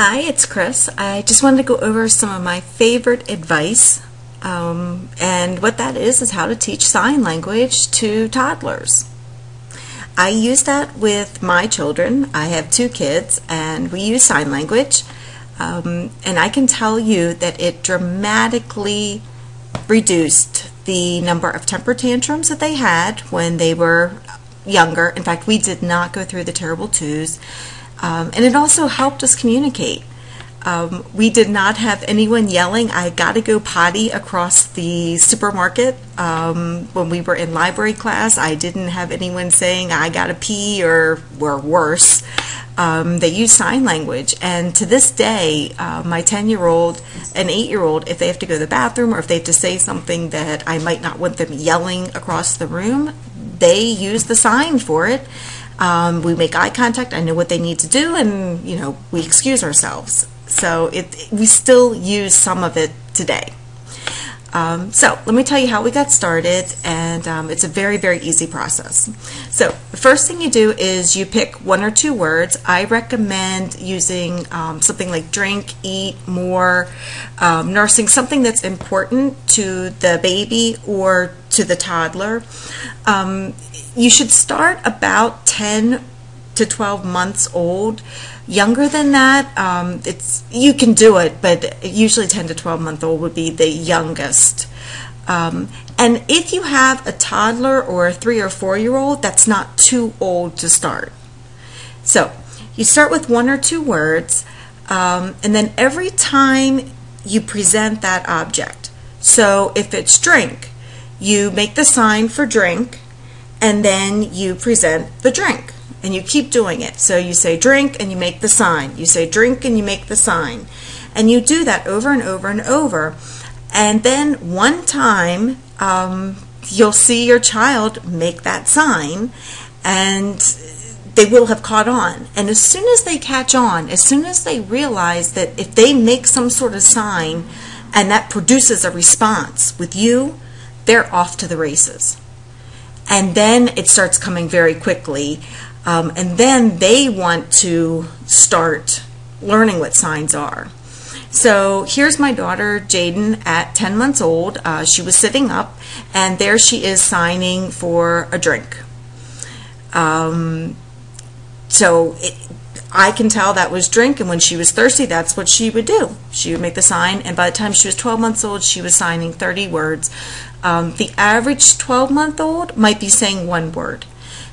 Hi, it's Chris. I just wanted to go over some of my favorite advice, and what that is how to teach sign language to toddlers. I use that with my children. I have two kids, and we use sign language, and I can tell you that it dramatically reduced the number of temper tantrums that they had when they were younger. In fact, we did not go through the terrible twos. And it also helped us communicate. We did not have anyone yelling, "I gotta go potty" across the supermarket. When we were in library class, I didn't have anyone saying, "I gotta pee," or worse. They use sign language. And to this day, my 10-year-old and 8-year-old, if they have to go to the bathroom or if they have to say something that I might not want them yelling across the room, they use the sign for it. We make eye contact. I know what they need to do, and we excuse ourselves. So we still use some of it today. So let me tell you how we got started, and it's a very, very easy process. So the first thing you do is you pick one or two words. I recommend using something like drink, eat, more, nursing, something that's important to the baby or to the toddler. You should start about 10 to 12 months old. Younger than that, you can do it, but usually 10 to 12 month old would be the youngest. And if you have a toddler or a 3 or 4-year-old, that's not too old to start. So you start with one or two words, and then every time you present that object. So if it's drink, you make the sign for drink, and then you present the drink, and you keep doing it. So you say drink and you make the sign. You say drink and you make the sign. And you do that over and over and over. And then one time you'll see your child make that sign, and they will have caught on. And as soon as they catch on, as soon as they realize that if they make some sort of sign and that produces a response with you, they're off to the races. And then it starts coming very quickly, and then they want to start learning what signs are. So here's my daughter Jaden at 10 months old. She was sitting up, and there she is signing for a drink. I can tell that was drink, and when she was thirsty, that's what she would do. She would make the sign, and by the time she was 12 months old, she was signing 30 words. The average 12-month-old might be saying one word.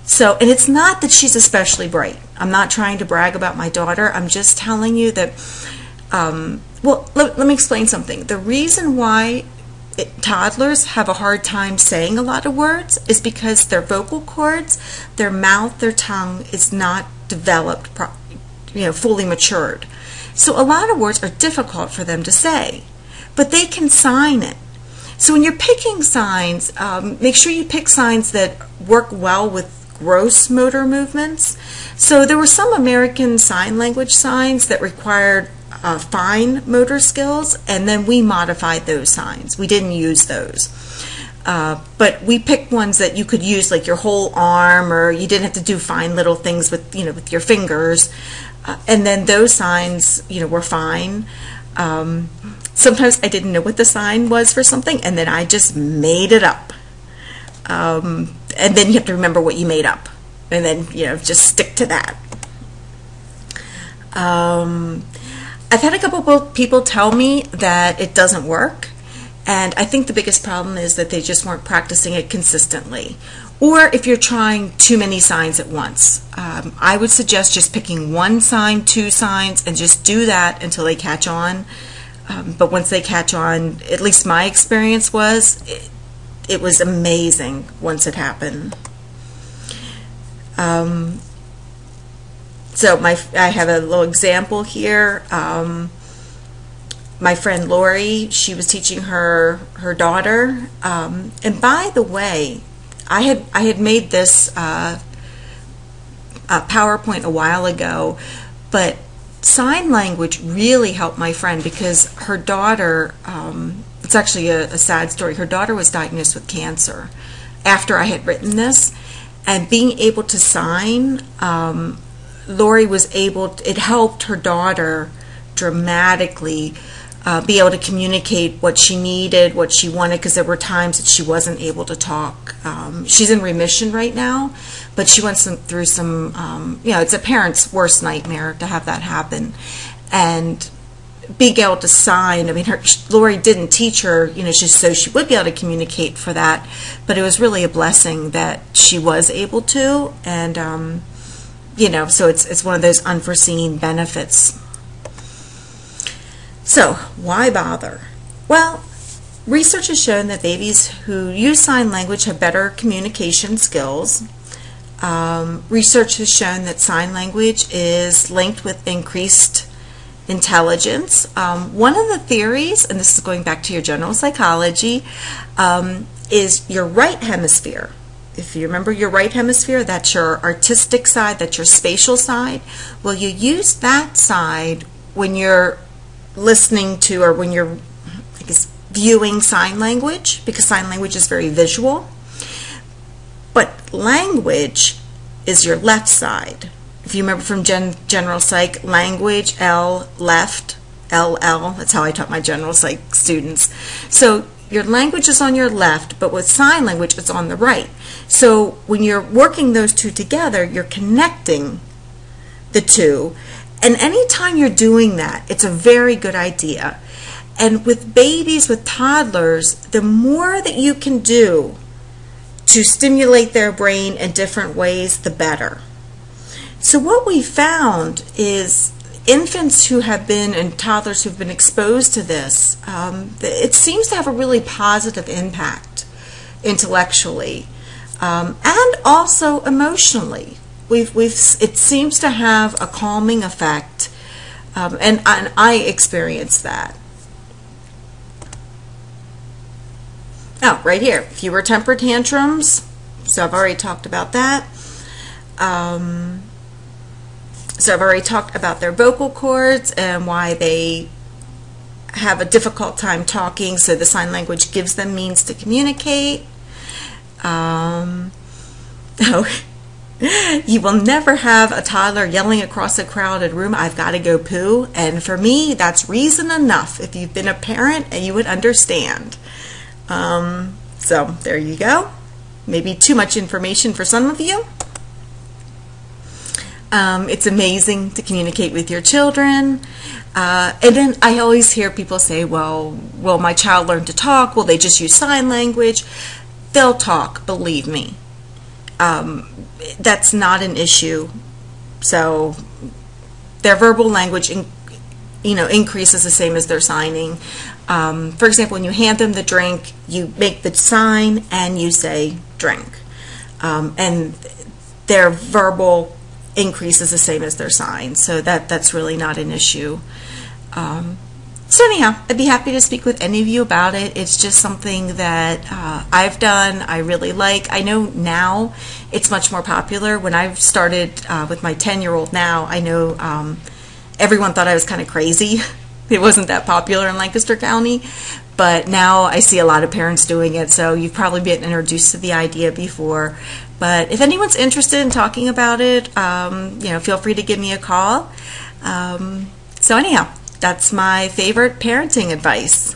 So, and it's not that she's especially bright. I'm not trying to brag about my daughter. I'm just telling you that, let me explain something. The reason why toddlers have a hard time saying a lot of words is because their vocal cords, their mouth, their tongue is not developed, fully matured. So a lot of words are difficult for them to say, but they can sign it. So when you're picking signs, make sure you pick signs that work well with gross motor movements. So there were some American Sign Language signs that required fine motor skills, and then we modified those signs. We didn't use those. But we picked ones that you could use like your whole arm, or you didn't have to do fine little things with your fingers. And then those signs were fine. Sometimes I didn't know what the sign was for something, and then I just made it up. And then you have to remember what you made up, and then just stick to that. I've had a couple of people tell me that it doesn't work, and I think the biggest problem is that they just weren't practicing it consistently. Or if you're trying too many signs at once. I would suggest just picking one sign, two signs, and just do that until they catch on. But once they catch on, at least my experience was, it was amazing once it happened. So I have a little example here. My friend Lori, she was teaching her daughter, and by the way, I had made this PowerPoint a while ago, but sign language really helped my friend because her daughter, it's actually a sad story, her daughter was diagnosed with cancer after I had written this, and being able to sign, Lori was able, it helped her daughter dramatically be able to communicate what she needed, what she wanted, because there were times that she wasn't able to talk. She's in remission right now, but she went through some, it's a parent's worst nightmare to have that happen. And being able to sign, I mean, Lori didn't teach her, so she would be able to communicate for that, but it was really a blessing that she was able to, and, so it's one of those unforeseen benefits. So, why bother? Well, research has shown that babies who use sign language have better communication skills. Research has shown that sign language is linked with increased intelligence. One of the theories, and this is going back to your general psychology, is your right hemisphere. If you remember your right hemisphere, that's your artistic side, that's your spatial side. Well, you use that side when you're listening to, or when you're, viewing sign language, because sign language is very visual. But language is your left side. If you remember from general psych, language, L, left, LL, that's how I taught my general psych students. So your language is on your left, but with sign language, it's on the right. So when you're working those two together, you're connecting the two. And anytime you're doing that, it's a very good idea. And with babies, with toddlers, the more that you can do to stimulate their brain in different ways, the better. So what we found is infants who have been, and toddlers who've been exposed to this, it seems to have a really positive impact intellectually, and also emotionally. It seems to have a calming effect, and I experienced that. Oh, right here, fewer temper tantrums. So I've already talked about that. So I've already talked about their vocal cords and why they have a difficult time talking, so the sign language gives them means to communicate. You will never have a toddler yelling across a crowded room, "I've got to go poo." And for me, that's reason enough if you've been a parent and you would understand. So there you go. Maybe too much information for some of you. It's amazing to communicate with your children. And then I always hear people say, well, will my child learn to talk? Will they just use sign language? They'll talk, believe me. That's not an issue. So their verbal language increases the same as their signing. For example, when you hand them the drink, you make the sign and you say drink. And their verbal increases the same as their sign. So that's really not an issue. So anyhow, I'd be happy to speak with any of you about it. It's just something that I've done, I really like. I know now it's much more popular. When I started with my 10-year-old now, I know everyone thought I was kind of crazy. It wasn't that popular in Lancaster County, but now I see a lot of parents doing it, so you've probably been introduced to the idea before. But if anyone's interested in talking about it, feel free to give me a call. So anyhow, that's my favorite parenting advice.